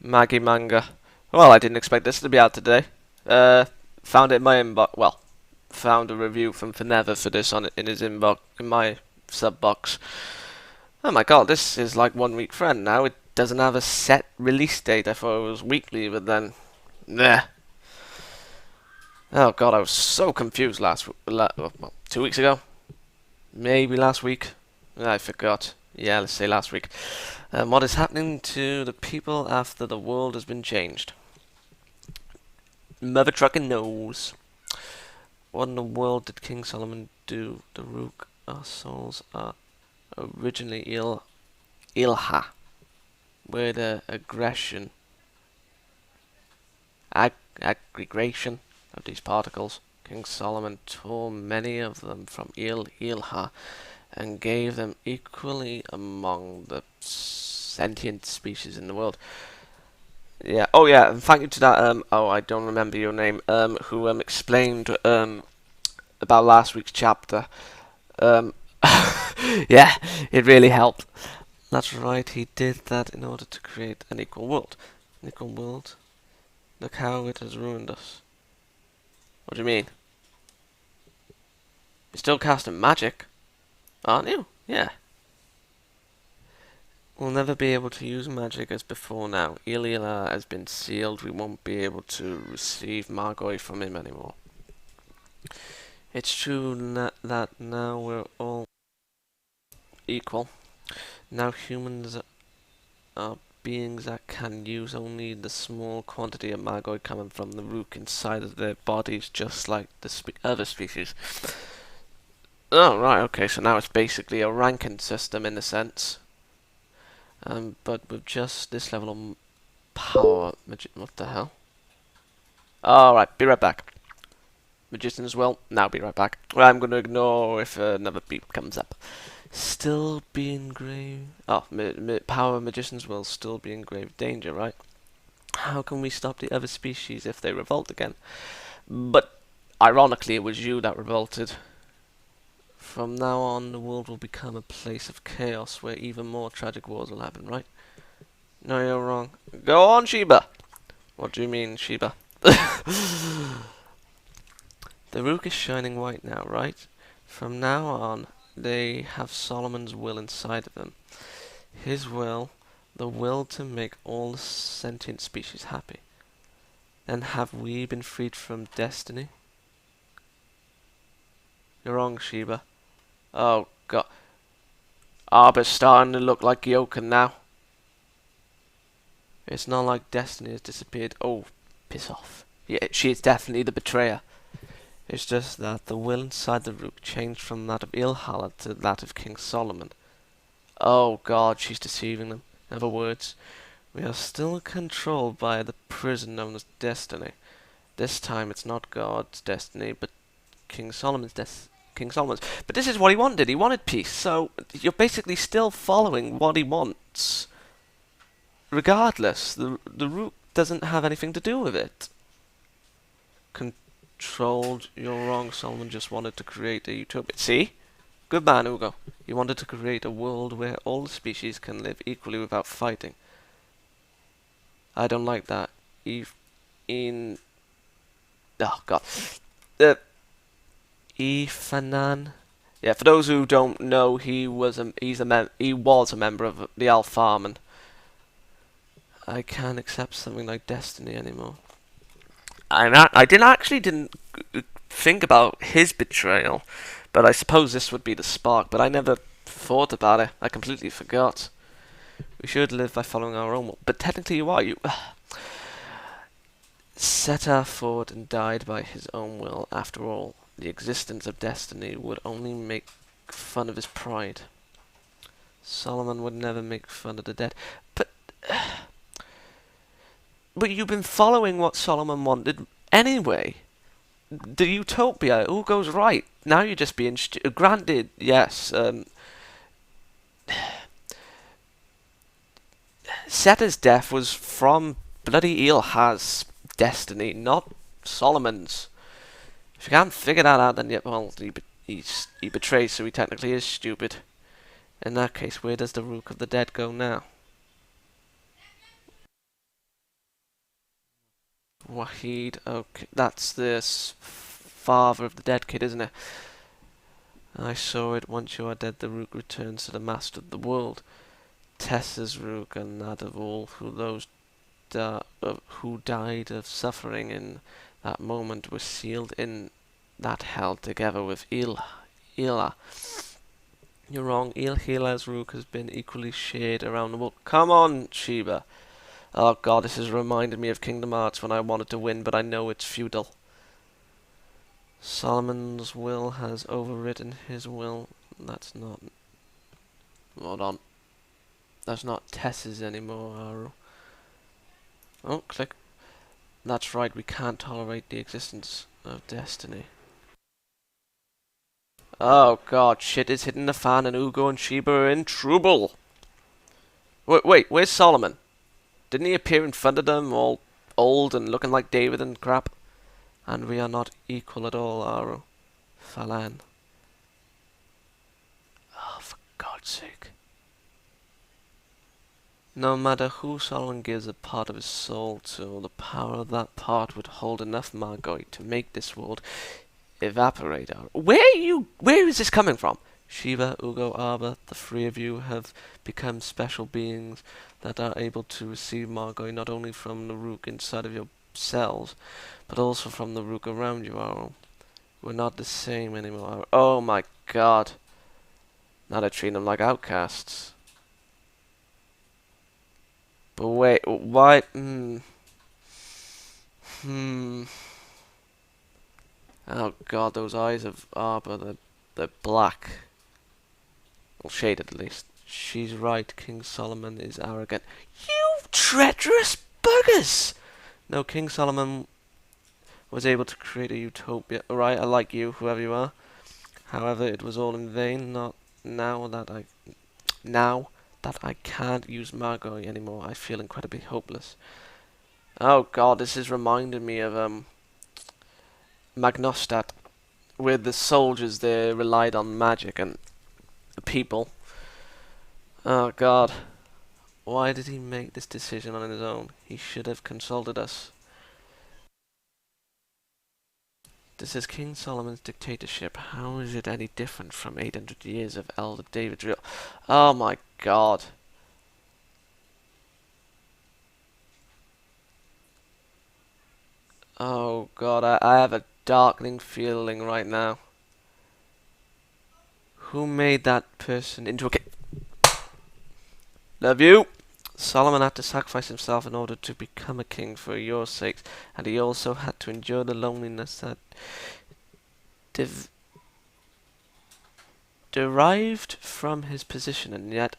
Manga. Well, I didn't expect this to be out today. Found it in my inbox. Well, found a review from Fineva for this on in his inbox, in my sub box. Oh my god, this is like 1 week trend now. It doesn't have a set release date. I thought it was weekly, but then, nah. Oh god, I was so confused well, 2 weeks ago, maybe last week. I forgot. Yeah, let's say last week. What is happening to the people after the world has been changed? Mother trucking knows. What in the world did King Solomon do? The Rook, our souls are originally Ilha, where the aggregation of these particles. King Solomon tore many of them from Ilha and gave them equally among the sentient species in the world. Yeah. Oh, yeah. And thank you to that. Oh, I don't remember your name. Who explained about last week's chapter. Um. Yeah, it really helped. That's right. He did that in order to create an equal world. An equal world. Look how it has ruined us. What do you mean? You're still casting magic, aren't you? Yeah. We'll never be able to use magic as before now. Ilila has been sealed. We won't be able to receive Margoi from him anymore. It's true that now we're all equal. Now humans are beings that can use only the small quantity of Margoi coming from the rook inside of their bodies, just like the other species. Oh, right, okay, so now it's basically a ranking system in a sense. But with just this level of power, what the hell? Alright, be right back. Magician's will, now be right back. Well, I'm going to ignore if another beep comes up. Still be in grave... Oh, power Magician's will still be in grave danger, right? How can we stop the other species if they revolt again? But, ironically, it was you that revolted. From now on, the world will become a place of chaos where even more tragic wars will happen, right? No, you're wrong. Go on, Sheba! What do you mean, Sheba? The rook is shining white now, right? From now on, they have Solomon's will inside of them. His will, the will to make all the sentient species happy. Then have we been freed from destiny? You're wrong, Sheba. Oh, God. Arba's starting to look like Yoken now. It's not like destiny has disappeared. Oh, piss off. Yeah, she is definitely the betrayer. It's just that the will inside the rook changed from that of Ilhala to that of King Solomon. Oh God, she's deceiving them. In other words, we are still controlled by the prison known as destiny. This time it's not God's destiny, but King Solomon's King Solomon's. But this is what he wanted. He wanted peace. So you're basically still following what he wants. Regardless, the root doesn't have anything to do with it. Controlled, you're wrong. Solomon just wanted to create a utopia. See? Good man, Ugo. He wanted to create a world where all the species can live equally without fighting. I don't like that. Oh God. Ifanan. Yeah, for those who don't know, he was a member of the Alpha Army. I can't accept something like destiny anymore. I didn't think about his betrayal, but I suppose this would be the spark. But I never thought about it. I completely forgot. We should live by following our own will. But technically, you are. You set our forward and died by his own will. After all, the existence of destiny would only make fun of his pride. Solomon would never make fun of the dead. But you've been following what Solomon wanted anyway. The utopia, all goes right. Now you're just being granted, yes. Seta's death was from bloody Ilha's destiny, not Solomon's. If you can't figure that out, then well, he betrays, so he technically is stupid. In that case, where does the Rook of the Dead go now? Wahid, okay, that's the father of the dead kid, isn't it? I saw it. Once you are dead, the Rook returns to the master of the world. Tessa's Rook, and that of all who died of suffering in that moment, were sealed in that hell together with Ila. You're wrong. Hila's Rook has been equally shared around the world. Come on, Sheba. Oh god, this has reminded me of Kingdom Hearts when I wanted to win, but I know it's futile. Solomon's will has overridden his will. That's not... Hold on. That's not Tess's anymore, Aru. Oh, click. That's right, we can't tolerate the existence of destiny. Oh god, shit is hitting the fan and Ugo and Sheba are in trouble. Wait, where's Solomon? Didn't he appear in front of them, all old and looking like David and crap? And we are not equal at all, Aru. Falan. Oh, for God's sake. No matter who Solomon gives a part of his soul to, the power of that part would hold enough Margoi to make this world evaporate. Where is this coming from? Sheba, Ugo, Arba, the three of you have become special beings that are able to receive Margoi not only from the Rook inside of yourselves, but also from the Rook around you, Aru. We're not the same anymore, Aru. Oh my god. Now they're treating them like outcasts. But wait, why? Oh god, those eyes of Arba, they're black. Well, shaded at least. She's right, King Solomon is arrogant. You treacherous buggers! No, King Solomon was able to create a utopia. Right, I like you, whoever you are. However, it was all in vain. Not now that I can't use Margoi anymore, I feel incredibly hopeless. Oh god, this is reminding me of Magnostat, where the soldiers there relied on magic and the people. Oh god, why did he make this decision on his own? He should have consulted us. This is King Solomon's dictatorship. How is it any different from 800 years of Elder David's rule? Oh my god. Oh god, I have a darkening feeling right now. Who made that person into a king? Love you! Solomon had to sacrifice himself in order to become a king for your sakes, and he also had to endure the loneliness that derived from his position, and yet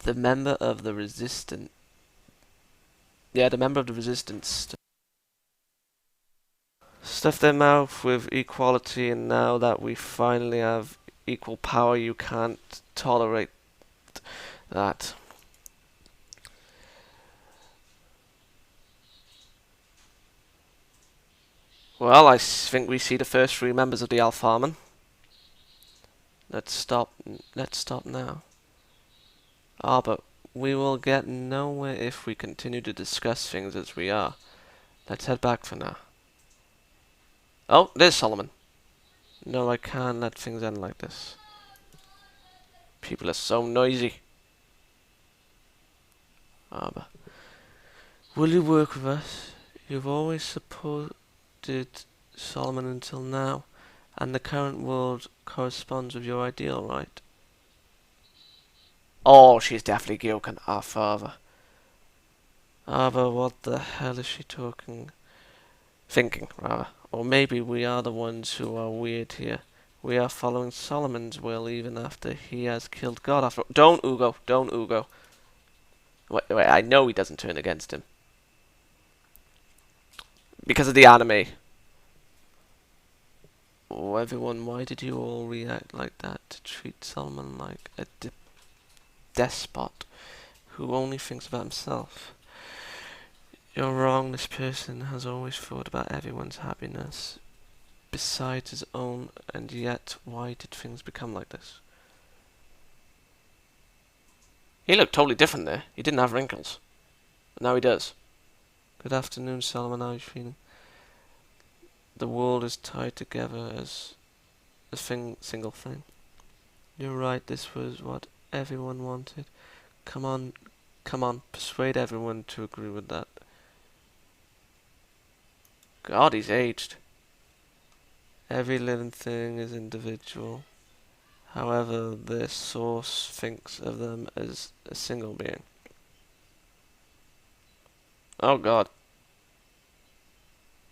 the member of the resistance stuffed their mouth with equality, and now that we finally have equal power, you can't tolerate that. Well, I think we see the first three members of the Alpharman. Let's stop now. Ah, but we will get nowhere if we continue to discuss things as we are. Let's head back for now. Oh, there's Solomon. No, I can't let things end like this. People are so noisy. Arba. Will you work with us? You've always supported Solomon until now, and the current world corresponds with your ideal, right? Oh, she's definitely Gyokan, our father. Arba, what the hell is she thinking, rather? Or maybe we are the ones who are weird here. We are following Solomon's will even after he has killed God after all. Don't, Ugo. Don't, Ugo. Wait, I know he doesn't turn against him. Because of the anime. Oh, everyone, why did you all react like that to treat Solomon like a despot who only thinks about himself? You're wrong. This person has always thought about everyone's happiness besides his own, and yet why did things become like this? He looked totally different there. He didn't have wrinkles. Now he does. Good afternoon, Solomon. How are you feeling? The world is tied together as a single thing. You're right, this was what everyone wanted. Come on, come on, persuade everyone to agree with that. God, he's aged. Every living thing is individual. However, their source thinks of them as a single being. Oh God.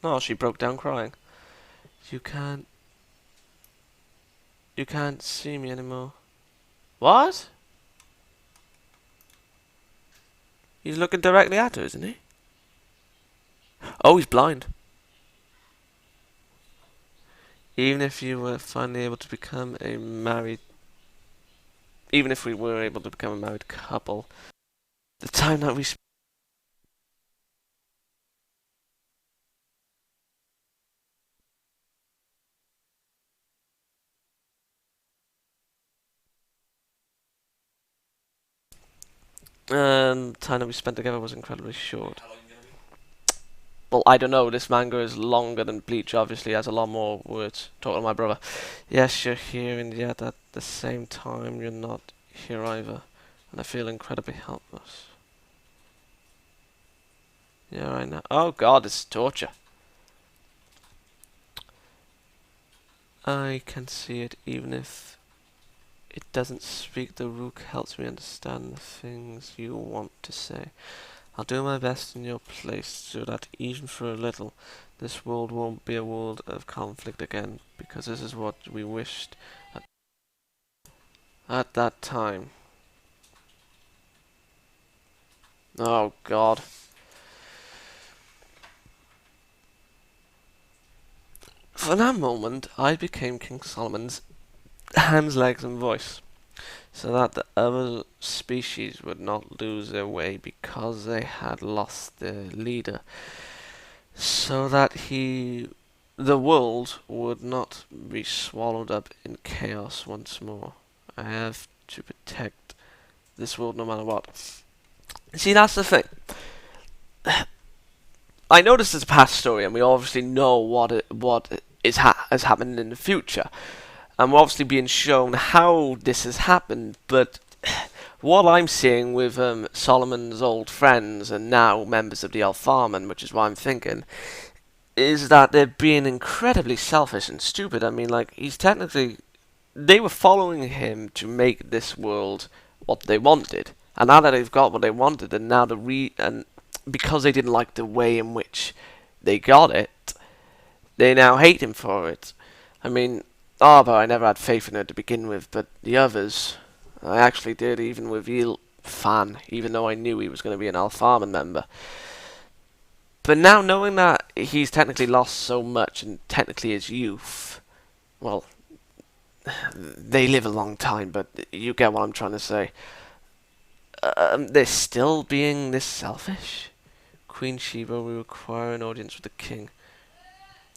Oh, she broke down crying. You can't... You can't see me anymore. What? He's looking directly at her, isn't he? Oh, he's blind. Even if you were finally able to become a married... Even if we were able to become a married couple, the time that we time that we spent together was incredibly short. Well, I don't know. This manga is longer than Bleach. Obviously, has a lot more words. Talking to my brother. Yes, you're here, and yet at the same time, you're not here either. And I feel incredibly helpless. Yeah, I know. Oh God, this is torture. I can see it, even if it doesn't speak. The Rook helps me understand the things you want to say. I'll do my best in your place so that even for a little, this world won't be a world of conflict again, because this is what we wished at that time. Oh God. For that moment, I became King Solomon's hands, legs, and voice, so that the other species would not lose their way because they had lost their leader, so that the world would not be swallowed up in chaos once more. I have to protect this world no matter what. See, that's the thing. I know this is a past story, and we obviously know what is has happened in the future, and we're obviously being shown how this has happened. But what I'm seeing with Solomon's old friends and now members of the Alfarman, which is what I'm thinking, is that they're being incredibly selfish and stupid. I mean, like, they were following him to make this world what they wanted, and now that they've got what they wanted, and now and because they didn't like the way in which they got it, they now hate him for it. I mean, Arba, I never had faith in her to begin with, but the others, I actually did, even with Fan, even though I knew he was going to be an Alfarman member. But now, knowing that he's technically lost so much, and technically his youth, well, they live a long time, but you get what I'm trying to say. They're still being this selfish. Queen Sheba, we require an audience with the king.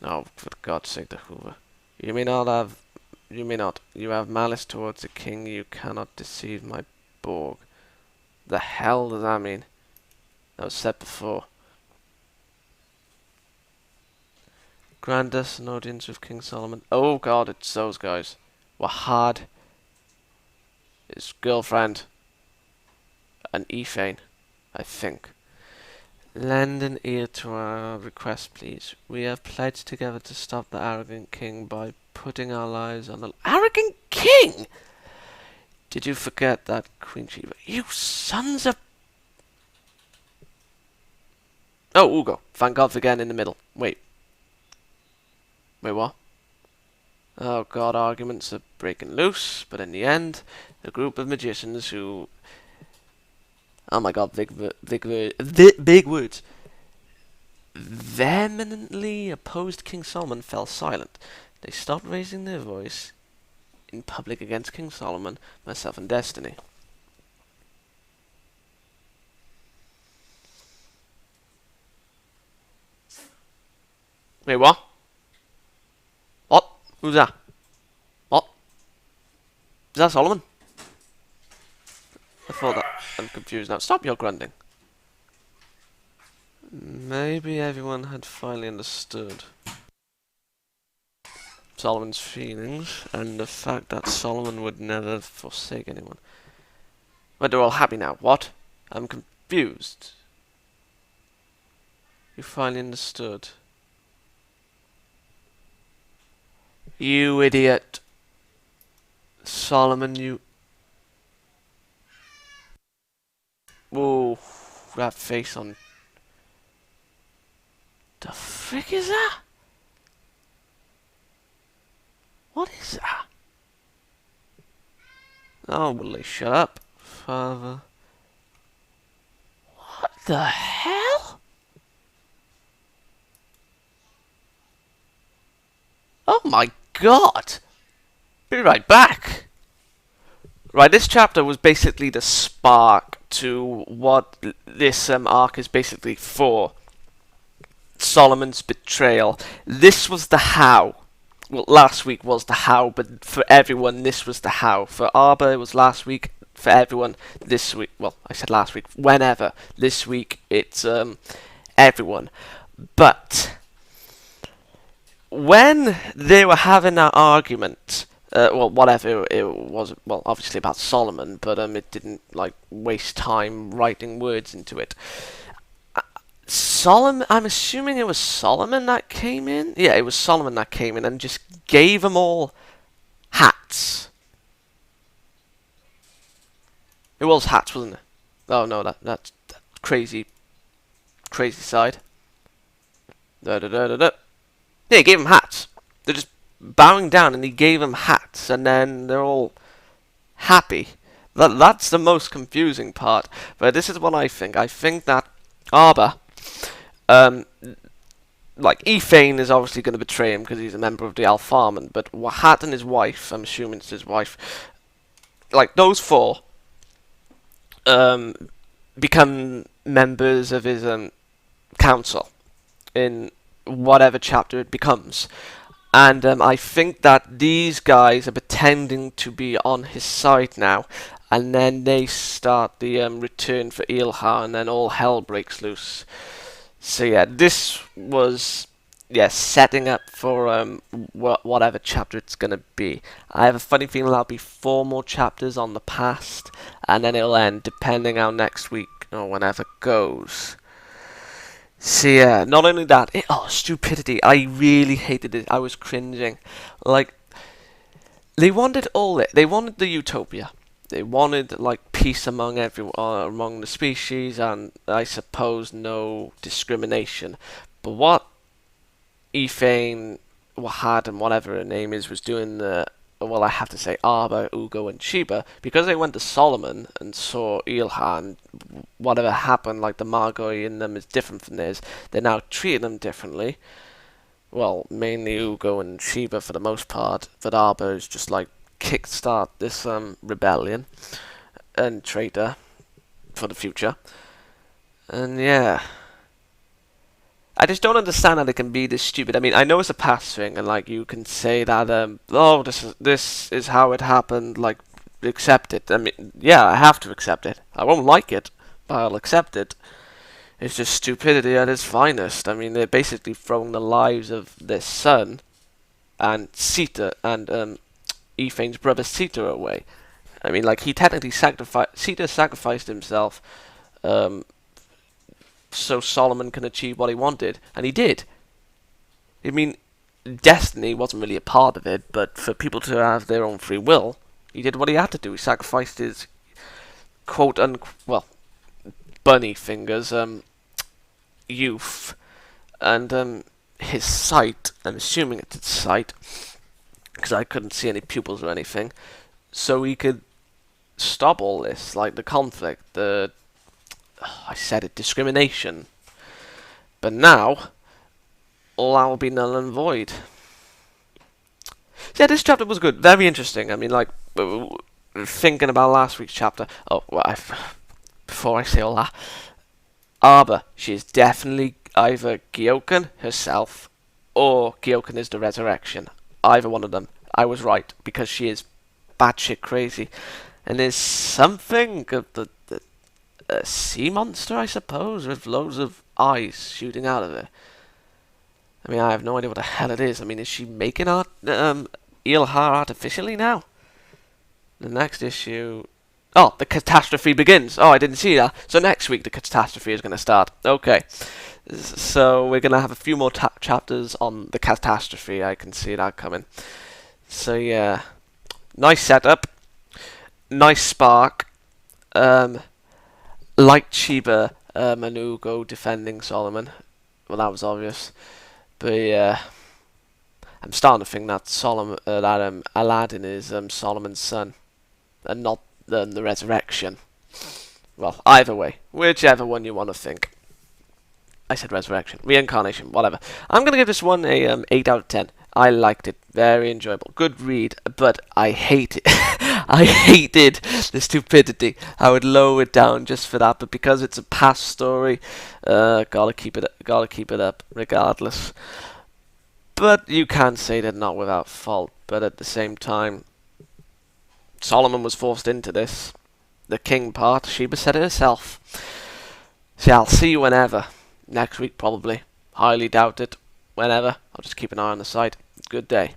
Oh, for God's sake, the Hoover. You may not have... You may not. You have malice towards the king. You cannot deceive my Borg. The hell does that mean? That was said before. Grant us an audience with King Solomon. Oh God, it's those guys. Wahad, his girlfriend, and Ephane, I think. Lend an ear to our request, please. We have pledged together to stop the arrogant king by putting our lives on the... Arrogant king?! Did you forget that, Queen Sheba? You sons of... Oh, Ugo. Thank God for getting in the middle. Wait, what? Oh God, arguments are breaking loose, but in the end, a group of magicians who... Oh my God, big words. Vehemently opposed King Solomon fell silent. They stopped raising their voice in public against King Solomon, myself, and Destiny. Wait, what? What? Who's that? What? Is that Solomon? I thought that. I'm confused now. Stop your grunting. Maybe everyone had finally understood Solomon's feelings and the fact that Solomon would never forsake anyone. But they're all happy now. What? I'm confused. You finally understood. You idiot. Solomon, you... Whoa, that face on... The frick is that? What is that? Oh, will they shut up, father? What the hell? Oh my god! Be right back! Right, this chapter was basically the spark to what this arc is basically for. Solomon's betrayal. This was the how. Well, last week was the how, but for everyone, this was the how. For Arba, it was last week. For everyone, this week. Well, I said last week. Whenever. This week, it's everyone. But when they were having that argument, well, whatever it was, well, obviously about Solomon, but it didn't like waste time writing words into it. Solomon, I'm assuming it was Solomon that came in. Yeah, it was Solomon that came in and just gave them all hats. It was hats, wasn't it? Oh no, that's crazy side. Da da da da da. Yeah, he gave them hats. They're just bowing down, and he gave them hats, and then they're all happy. That's the most confusing part. But this is what I think. I think that Arba, like Ephane is obviously going to betray him because he's a member of the Alfarman, but Wahat and his wife, I'm assuming it's his wife, like those four, become members of his council in whatever chapter it becomes. And I think that these guys are pretending to be on his side now, and then they start the return for Ilha, and then all hell breaks loose. So yeah, this was setting up for whatever chapter it's gonna be. I have a funny feeling there'll be 4 more chapters on the past, and then it'll end depending how next week or whenever goes. So yeah, not only that, stupidity. I really hated it. I was cringing. Like, they wanted all it. They wanted the utopia. They wanted like peace among among the species, and I suppose no discrimination. But what Ephane, Wahad, and whatever her name is, was doing well, I have to say Arba, Ugo, and Sheba, because they went to Solomon and saw Ilha, and whatever happened, like the Margoi in them is different from theirs, they now treat them differently. Well, mainly Ugo and Sheba for the most part, but Arba is just like kickstart this rebellion and traitor for the future. And yeah, I just don't understand how they can be this stupid. I mean, I know it's a past thing, and like you can say that, oh, this is how it happened. Like, accept it. I mean, yeah, I have to accept it. I won't like it, but I'll accept it. It's just stupidity at its finest. I mean, they're basically throwing the lives of their son and Sita and Ephane's brother Sita away. I mean, like, he technically sacrificed himself. So Solomon can achieve what he wanted, and he did. I mean, destiny wasn't really a part of it, but for people to have their own free will, he did what he had to do. He sacrificed his bunny fingers, youth, and his sight. I'm assuming it's his sight, because I couldn't see any pupils or anything, so he could stop all this, like the conflict, I said it, discrimination. But now, all that will be null and void. Yeah, this chapter was good. Very interesting. I mean, like, thinking about last week's chapter. Oh, well, before I say all that, Arba, she is definitely either Gyoken herself, or Gyoken is the resurrection. Either one of them. I was right, because she is batshit crazy. And there's something of a sea monster, I suppose, with loads of eyes shooting out of it. I mean, I have no idea what the hell it is. I mean, is she making eel hair artificially now? The next issue... Oh, the catastrophe begins. Oh, I didn't see that. So next week the catastrophe is going to start. Okay. So we're going to have a few more chapters on the catastrophe. I can see that coming. So yeah. Nice setup. Nice spark. Light Sheba Manugo defending Solomon. Well, that was obvious. But yeah. I'm starting to think that Aladdin is Solomon's son. And not the resurrection. Well, either way. Whichever one you want to think. I said resurrection. Reincarnation. Whatever. I'm going to give this one a 8 out of 10. I liked it. Very enjoyable. Good read. But I hate it. I hated the stupidity. I would lower it down just for that. But because it's a past story, gotta keep it up regardless. But you can't say they're not without fault. But at the same time, Solomon was forced into this. The king part, Sheba said it herself. So yeah, I'll see you whenever. Next week, probably. Highly doubt it. Whenever. I'll just keep an eye on the site. Good day.